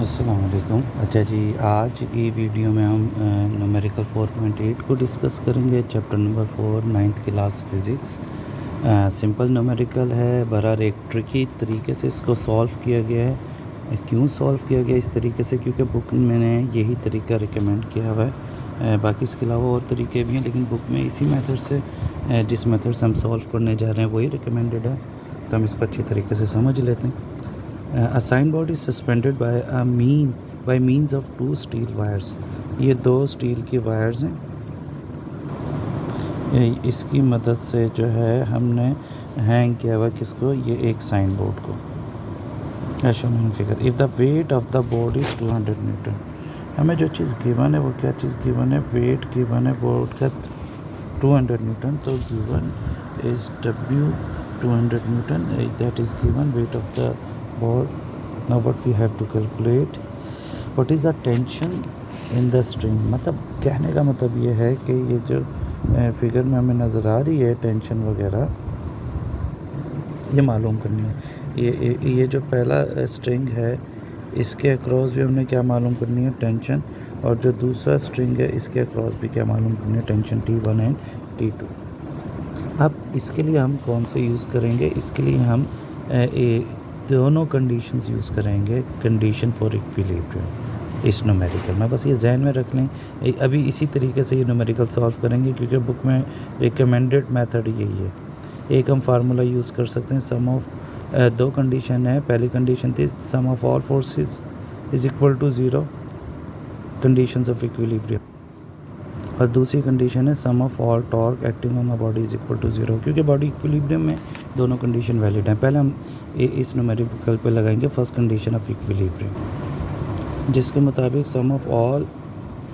अस्सलाम वालेकुम। अच्छा जी, आज की वीडियो में हम न्यूमेरिकल 4.8 को डिस्कस करेंगे। Chapter number 4 ninth class physics. Simple numerical है, बहरहाल एक ट्रिकी तरीके से इसको सॉल्व किया गया है। क्यों सॉल्व किया गया इस तरीके से? क्योंकि बुक में मैंने यही तरीका रिकमेंड किया हुआ है। बाकी इसके अलावा और तरीके भी हैं, लेकिन बुक में इसी मेथड से जिस मेथड से हम सॉल्व करने जा रहे हैं वही रिकमेंडेड है। तो हम इसको अच्छी तरीके से समझ लेते हैं। A signboard is suspended by means of two steel wires। ये दो स्टील की वायर्स हैं, इसकी मदद से जो है हमने हैंग किया हुआ किसको, ये एक साइन बोर्ड को। Shown figure. If the weight of the board is 200 Newton, हमें जो चीज़ गिवन है वो क्या चीज़ गिवन है? वेट गिवन है बोर्ड का 200 न्यूटन। तो given is W 200 Newton, that is given weight of the board. Now what we have to calculate, what is the tension in the string। मतलब कहने का मतलब ये है कि ये जो फिगर में हमें नज़र आ रही है टेंशन वगैरह, ये मालूम करनी है। ये जो पहला स्ट्रिंग है इसके अक्रॉस भी हमने क्या मालूम करनी है? टेंशन। और जो दूसरा स्ट्रिंग है इसके अक्रॉस भी क्या मालूम करनी है? Tension T1 and T2। अब इसके लिए हम कौन से यूज़ करेंगे? इसके लिए हम दोनों कंडीशंस यूज़ करेंगे, कंडीशन फॉर इक्विलिब्रियम इस न्यूमेरिकल में। बस ये जहन में रख लें। अभी इसी तरीके से ये न्यूमेरिकल सॉल्व करेंगे क्योंकि बुक में रिकमेंडेड मेथड यही है। एक हम फार्मूला यूज़ कर सकते हैं, सम ऑफ दो कंडीशन है। पहली कंडीशन थी sum of all forces is equal to 0, conditions of equilibrium. और दूसरी कंडीशन है sum of all torque acting on the body is equal to 0, क्योंकि बॉडी इक्विलिब्रियम में दोनों कंडीशन वैलिड हैं। पहले हम इस न्यूमेरिकल पे लगाएंगे फर्स्ट कंडीशन ऑफ इक्विलिब्रियम, जिसके मुताबिक सम ऑफ ऑल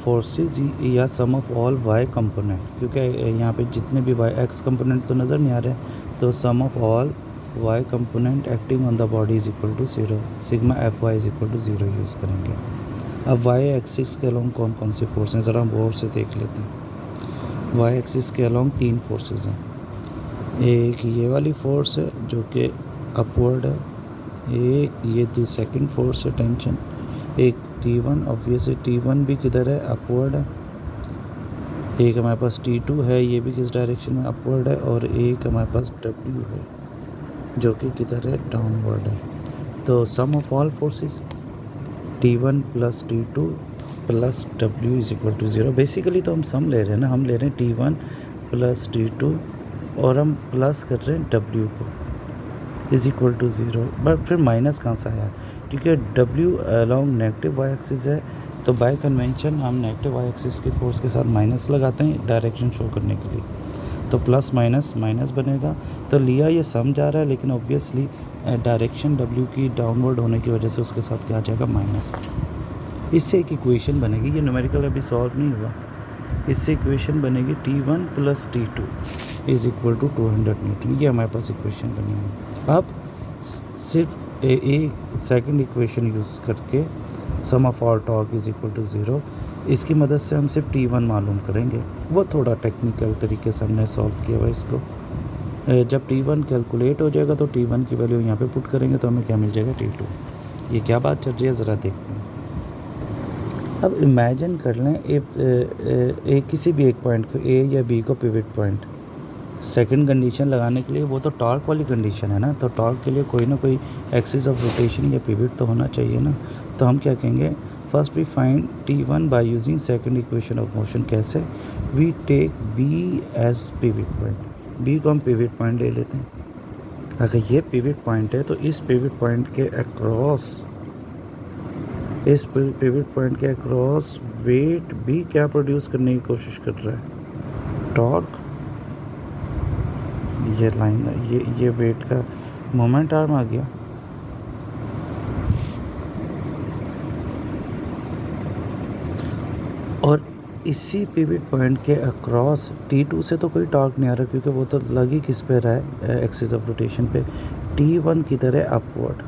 फोर्सेस या सम ऑफ ऑल वाई कंपोनेंट, क्योंकि यहाँ पे जितने भी वाई एक्स कंपोनेंट तो नज़र नहीं आ रहे, तो sum of all Y component acting on the body is equal to 0, sigma F Y is equal to 0 use करेंगे। अब वाई एक्सिस के अलोंग कौन कौन सी फोर्स हैं ज़रा हम बोर्ड से देख लेते हैं। वाई एक्सिस के अलोंग तीन फोर्सेस हैं। एक ये वाली फोर्स है जो कि अपवर्ड है, एक ये सेकंड फोर्स है टेंशन, एक T1, ऑब्वियसली T1 भी किधर है? अपवर्ड है। एक हमारे पास T2 है, ये भी किस डायरेक्शन में? अपवर्ड है। और एक हमारे पास W है जो कि किधर है? डाउनवर्ड है। तो sum of all forces T1 plus T2 plus W is equal to 0। Basically तो हम सम ले रहे हैं ना, हम ले रहे हैं T1 प्लस T2 और हम प्लस कर रहे हैं W को इज इक्वल टू 0। बट फिर माइनस कहाँ से आया? क्योंकि W along negative y axis है, तो बाय कन्वेंशन हम नेगेटिव वाई एक्सिस के फोर्स के साथ माइनस लगाते हैं डायरेक्शन शो करने के लिए, तो प्लस माइनस माइनस बनेगा। तो लिया ये सम जा रहा है, लेकिन ऑब्वियसली डायरेक्शन W की डाउनवर्ड होने की वजह से उसके साथ क्या आ जाएगा? माइनस। इससे एक इक्वेशन बनेगी, ये न्यूमेरिकल अभी सॉल्व नहीं हुआ, इससे इक्वेशन बनेगी T1 plus T2 is equal to 200 newton. ये हमारे पास इक्वेशन बनी है। अब सिर्फ एक सेकंड इक्वेशन यूज़ करके sum of all torque is equal to 0, इसकी मदद से हम सिर्फ T1 मालूम करेंगे। वो थोड़ा टेक्निकल तरीके से हमने सॉल्व किया हुआ इसको। जब T1 कैलकुलेट हो जाएगा तो T1 की वैल्यू यहाँ पे पुट करेंगे तो हमें क्या मिल जाएगा? T2। ये क्या बात चल रही है ज़रा देखते हैं। अब इमेजिन कर लें एक किसी भी एक पॉइंट को A या B को पिवट पॉइंट, सेकंड कंडीशन लगाने के लिए वो तो टॉर्क वाली कंडीशन है ना, तो टॉर्क के लिए कोई ना कोई एक्सिस ऑफ रोटेशन या पिवट तो होना चाहिए ना। तो हम क्या कहेंगे? First we find T1 by using second equation of motion. कैसे? We take B as pivot point, B को हम पिवट पॉइंट ले लेते हैं। अगर ये पिवट पॉइंट है तो इस पिवट पॉइंट के अक्रॉस, इस पिवट पॉइंट के अक्रॉस वेट भी क्या प्रोड्यूस करने की कोशिश कर रहा है? टॉर्क। ये लाइन, ये वेट का मोमेंट आर्म आ गया। और इसी पिवट पॉइंट के अक्रॉस T2 से तो कोई टॉर्क नहीं आ रहा, क्योंकि वो तो लगी किस पे रहा है? एक्सिस ऑफ रोटेशन पे। T1 किधर है? अपवर्ड।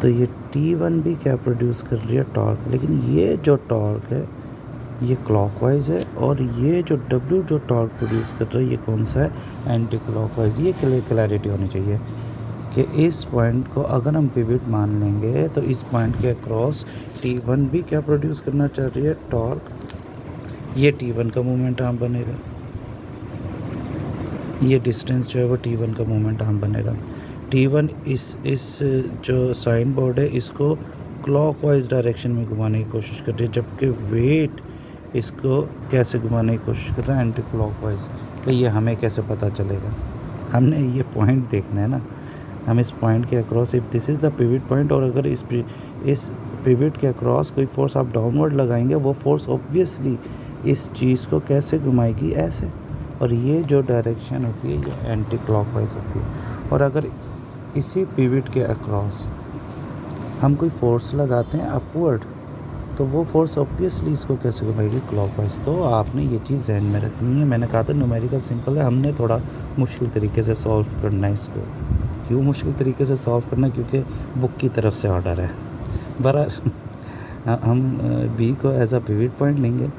तो ये T1 भी क्या प्रोड्यूस कर रही है? टॉर्क। लेकिन ये जो टॉर्क है ये क्लॉकवाइज है, और ये जो W जो टॉर्क प्रोड्यूस कर रहा है ये कौन सा है? Anti clockwise. ये क्लैरिटी होनी चाहिए कि इस पॉइंट को अगर हम पिवट मान लेंगे तो इस पॉइंट के अक्रॉस T1 भी क्या प्रोड्यूस करना चाह रही है, टॉर्क। ये T1 का मोमेंट आर्म बनेगा, ये डिस्टेंस जो है वो T1 का मोमेंट आर्म बनेगा। T1 इस जो साइन बोर्ड है इसको क्लॉकवाइज डायरेक्शन में घुमाने की कोशिश कर रही है, जबकि वेट इसको कैसे घुमाने की कोशिश कर रहा है, एंटी क्लॉकवाइज। तो ये हमें कैसे पता चलेगा, हमने ये पॉइंट देखना है ना। हम इस पॉइंट के across, if this is the pivot point, और अगर इस पिवट के अक्रॉस कोई फोर्स आप डाउनवर्ड लगाएंगे, वो फोर्स ऑब्वियसली इस चीज़ को कैसे घुमाएगी, ऐसे। और ये जो डायरेक्शन होती है ये एंटी क्लॉकवाइज होती है। और अगर इसी पिवट के अक्रॉस हम कोई फोर्स लगाते हैं अपवर्ड, तो वो फोर्स ऑब्वियसली इसको कैसे घुमाएगी, क्लॉकवाइज। तो आपने ये चीज़ जहन में रखनी है। मैंने कहा था न्यूमेरिकल सिंपल है, हमने थोड़ा मुश्किल तरीके से सॉल्व करना है इसको। क्यों मुश्किल तरीके से सॉल्व करना है, क्योंकि बुक की तरफ से ऑर्डर है। बहरहाल हम बी को एज अ पिवट पॉइंट लेंगे।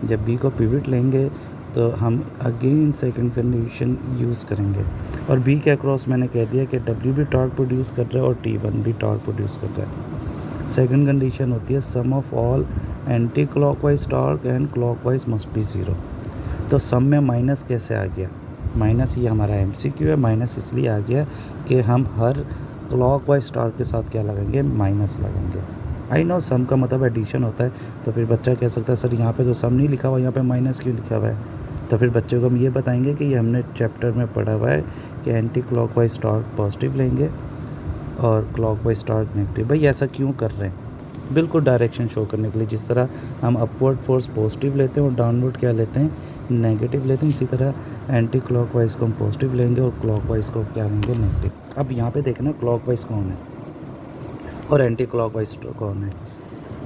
जब बी को पिवट लेंगे तो हम अगेन सेकंड कंडीशन यूज़ करेंगे। और बी के अक्रॉस मैंने कह दिया कि डब्ल्यू भी टॉर्क प्रोड्यूस कर रहा है और T1 भी टॉर्क प्रोड्यूस कर रहा है। सेकंड कंडीशन होती है sum of all anti clockwise torque and clockwise must be zero. तो सम में माइनस कैसे आ गया, माइनस ये हमारा MCQ है। माइनस इसलिए आ गया कि हम हर क्लॉकवाइज टॉर्क के साथ क्या लगाएंगे, माइनस लगाएंगे। आई नो सम का मतलब एडिशन होता है, तो फिर बच्चा कह सकता है सर यहाँ पे तो सम नहीं लिखा हुआ, यहाँ पे माइनस क्यों लिखा हुआ है। तो फिर बच्चों को हम ये बताएंगे कि ये हमने चैप्टर में पढ़ा हुआ है कि एंटी क्लॉकवाइज टॉर्क पॉजिटिव लेंगे और क्लॉकवाइज टॉर्क नेगेटिव। भाई ऐसा क्यों कर रहे हैं, बिल्कुल डायरेक्शन शो करने के लिए। जिस तरह हम अपवर्ड फोर्स पॉजिटिव लेते हैं और डाउनवर्ड क्या लेते हैं, नेगेटिव लेते हैं, इसी तरह एंटी क्लॉकवाइज को हम पॉजिटिव लेंगे और क्लॉकवाइज को क्या लेंगे, नेगेटिव। अब यहाँ पे देखना क्लॉकवाइज कौन है और एंटी क्लॉकवाइज कौन है।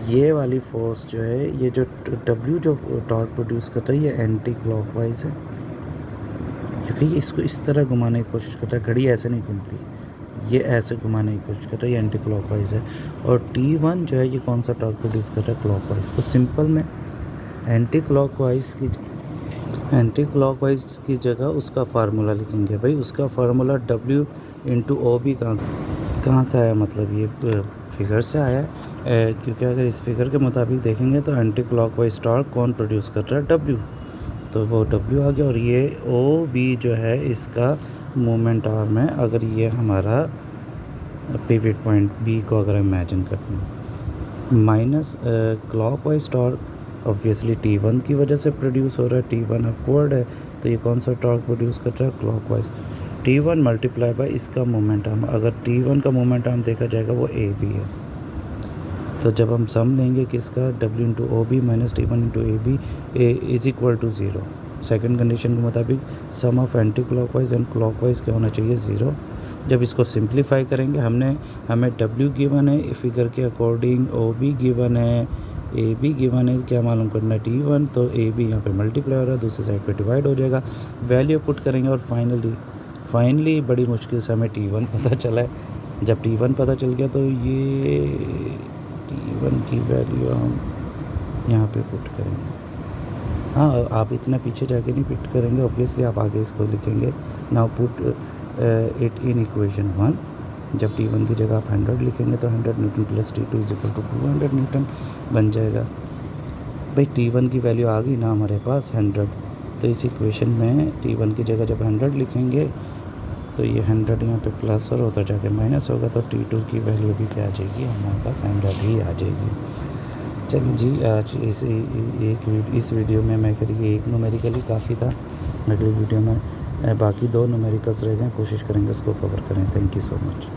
ये वाली फोर्स जो है, ये जो W जो टॉर्क प्रोड्यूस कर रही है, ये एंटी क्लॉकवाइज है, क्योंकि ये इसको इस तरह घुमाने की कोशिश कर रहा है। घड़ी ऐसे नहीं घूमती, ये ऐसे घुमाने की कोशिश कर रहा है, ये एंटी क्लॉकवाइज है। और T1 जो है ये कौन सा टॉर्क प्रोड्यूस कर रहा है, क्लॉकवाइज। तो सिंपल में एंटी क्लॉकवाइज की जगह उसका फार्मूला लिखेंगे। भाई उसका फार्मूला W इंटू OB कहाँ से आया, मतलब ये फिगर से आया है, क्योंकि अगर इस फिगर के मुताबिक देखेंगे तो एंटी क्लॉकवाइज टॉर्क कौन प्रोड्यूस कर रहा है, W। तो वो W आ गया। और ये OB जो है इसका मोमेंट आर्म है, अगर ये हमारा पिवट पॉइंट B को अगर इमेजिन करते हैं। Minus clockwise torque obviously T1 की वजह से प्रोड्यूस हो रहा है, T1 अपवर्ड है, तो ये कौन सा टॉर्क प्रोड्यूस कर रहा है, क्लॉकवाइज। T1 मल्टीप्लाई बाय इसका मोमेंट आर्म, अगर T1 का मोमेंट आर्म देखा जाएगा वो AB है। तो जब हम सम लेंगे किसका, W into OB minus T1 into AB is equal to 0। Second condition के मुताबिक sum of anti clockwise and clockwise क्या होना चाहिए, 0। जब इसको सिंप्लीफाई करेंगे हमें W गिवन है फिगर के अकॉर्डिंग, OB गिवन है, AB गिवन है, क्या मालूम करना है, T1। तो AB यहाँ पे मल्टीप्लाई हो रहा है, दूसरी साइड पे डिवाइड हो जाएगा, वैल्यू पुट करेंगे और फाइनली बड़ी मुश्किल से हमें T1 पता चला है। जब T1 पता चल गया तो ये T1 की वैल्यू हम यहाँ पे पुट करेंगे। हाँ, आप इतना पीछे जाके नहीं पुट करेंगे, ऑब्वियसली आप आगे इसको लिखेंगे। Now put it in equation 1। जब T1 की जगह आप 100 लिखेंगे तो 100 newton plus T2 is equal to 200 newton बन जाएगा। भाई T1 की वैल्यू आ गई ना हमारे पास 100, तो इस इक्वेशन में T1 की जगह जब 100 लिखेंगे तो ये 100 यहाँ पे प्लस और उधर जाके माइनस होगा, तो T2 की वैल्यू भी क्या आ जाएगी, हमारे पास 100 ही आ जाएगी। चलिए जी, आज इस वीडियो में मैं करिए एक न्यूमेरिकल काफ़ी था। अगली वीडियो में बाकी 2 न्यूमेरिकल्स रह गए, कोशिश करेंगे उसको कवर करें। Thank you so much.